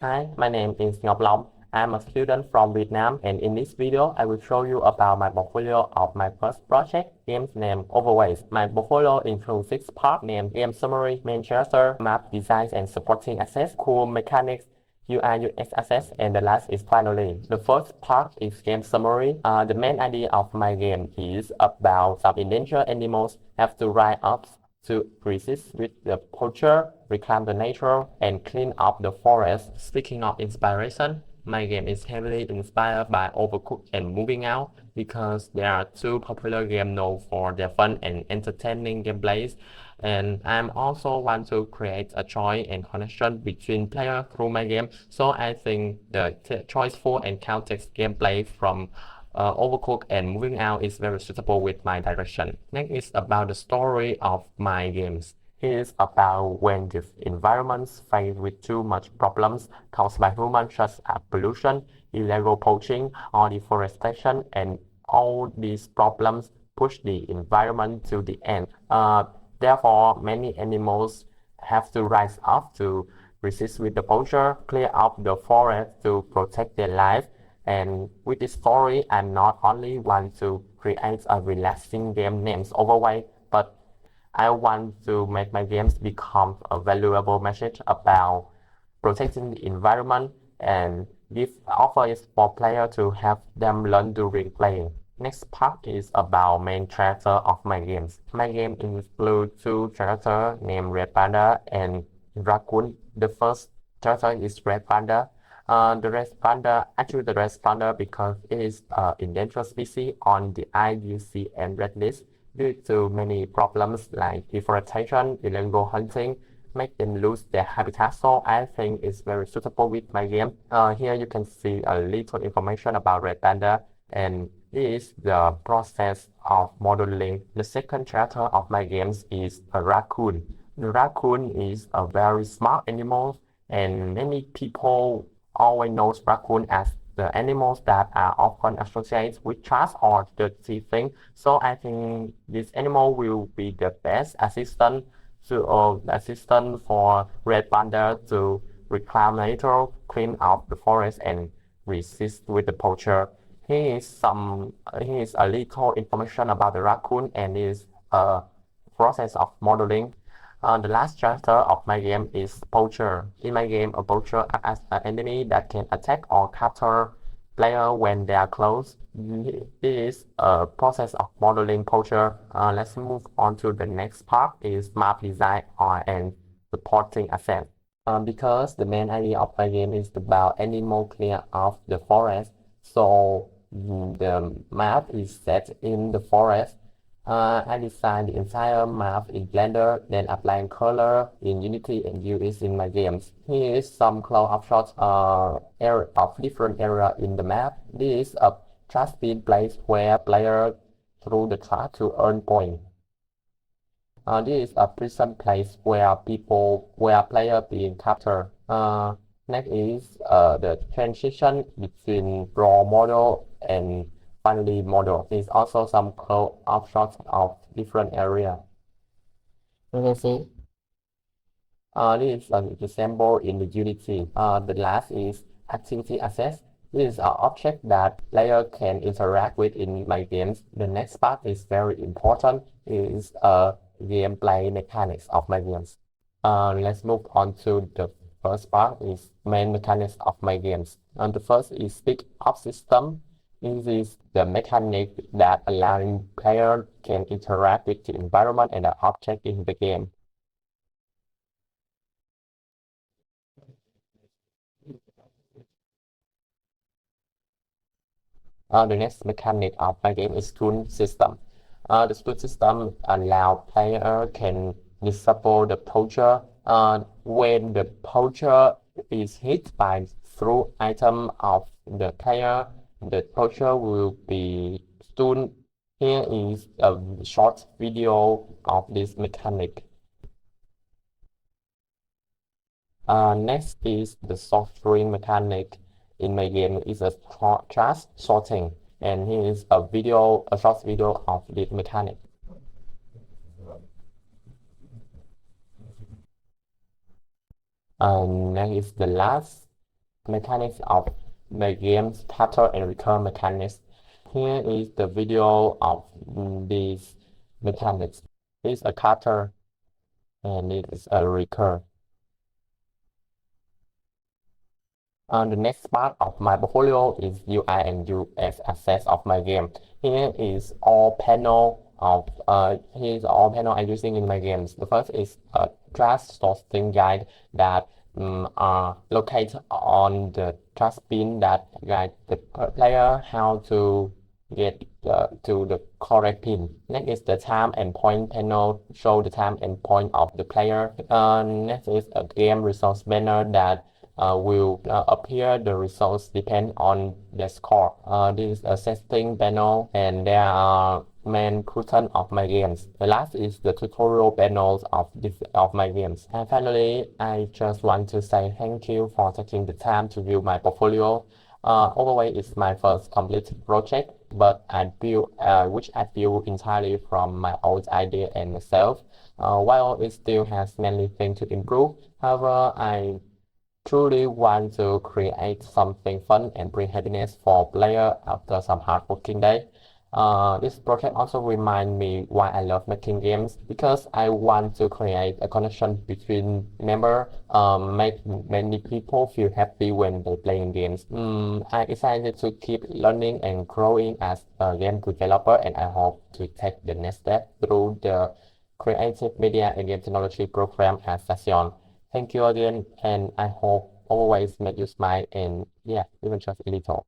Hi, my name is Ngoc. I'm a student from Vietnam, and in this video, I will show you about my portfolio of my first project, games named Overwaste. My portfolio includes 6 parts named game summary, main character, map designs and supporting assets, cool mechanics, UI UX assets, and the last is finally. The first part is game summary. The main idea of my game is about some endangered animals have to rise up to resist with the poacher, reclaim the nature, and clean up the forest. Speaking of inspiration, my game is heavily inspired by Overcooked and Moving Out because they are two popular games known for their fun and entertaining gameplays. And I'm also want to create a joy and connection between players through my game. So I think the choiceful and context gameplay from Overcooked and Moving Out is very suitable with my direction. Next is about the story of my games. It is about when the environments face with too much problems caused by humans such as pollution, illegal poaching, or deforestation, and all these problems push the environment to the end. Therefore, many animals have to rise up to resist with the poacher, clear up the forest to protect their life. And with this story, I'm not only want to create a relaxing game named Overweight, but I want to make my games become a valuable message about protecting the environment and give offers for players to help them learn during playing. Next part is about main character of my games. My game includes 2 characters named Red Panda and Raccoon. The first character is Red Panda. The red panda because it is an endangered species on the IUCN red list due to many problems like deforestation, illegal hunting, make them lose their habitat. So I think it's very suitable with my game. Here you can see a little information about red panda, and this is the process of modeling. The second chapter of my games is a raccoon. The raccoon is a very smart animal, and many people always knows raccoon as the animals that are often associated with trash or dirty things. So I think this animal will be the best assistant for red panda to reclaim nature, clean up the forest, and resist with the poacher. Here is a little information about the raccoon and is a process of modeling. The last chapter of my game is Poacher. In my game, a poacher acts as an enemy that can attack or capture player when they are close. This is a process of modeling Poacher. Let's move on to the next part is map design and supporting assets. Because the main idea of my game is about animal clear of the forest, so the map is set in the forest. I designed the entire map in Blender, then applying color in Unity and use it in my games. Here is some cloud opshots area of different area in the map. This is a trash bin place where players through the trash to earn points. This is a prison place where player being captured. Next is the transition between raw model and finally model. There's also some close offshots of different area. You can see. This is an example in the Unity. The last is activity access. This is an object that player can interact with in my games. The next part is very important. It is gameplay mechanics of my games. Let's move on to the first part is main mechanics of my games. And the first is speed up system. This is the mechanic that allowing player can interact with the environment and the object in the game. The next mechanic of my game is stun system. The stun system allow player can disable the poacher. When the poacher is hit by through item of the player, the poacher will be stunned. Here is a short video of this mechanic. Next is the sorting mechanic in my game is a trash sorting, and here is a short video of this mechanic. Next is the last mechanics of the game's capture and recur mechanics. Here is the video of these mechanics. This is a capture and it is a recur. The next part of my portfolio is UI and UX access of my game. Here is all panel I'm using in my games. The first is a draft sourcing guide that are located on the draft pin that guide the player how to get to the correct pin. Next is the time and point panel, show the time and point of the player. Next is a game resource banner that will appear. The results depend on the score. This is a setting panel, and there are main curtain of my games. The last is the tutorial panels of my games. And finally, I just want to say thank you for taking the time to view my portfolio. Overweight is my first complete project, but which I built entirely from my own idea and myself. While it still has many things to improve, however, I truly want to create something fun and bring happiness for players after some hard working day. This project also reminds me why I love making games because I want to create a connection between members, make many people feel happy when they playing games. I'm excited to keep learning and growing as a game developer, and I hope to take the next step through the Creative Media and Game Technology program at Saxion. Thank you again, and I hope always make you smile and yeah, even just a little.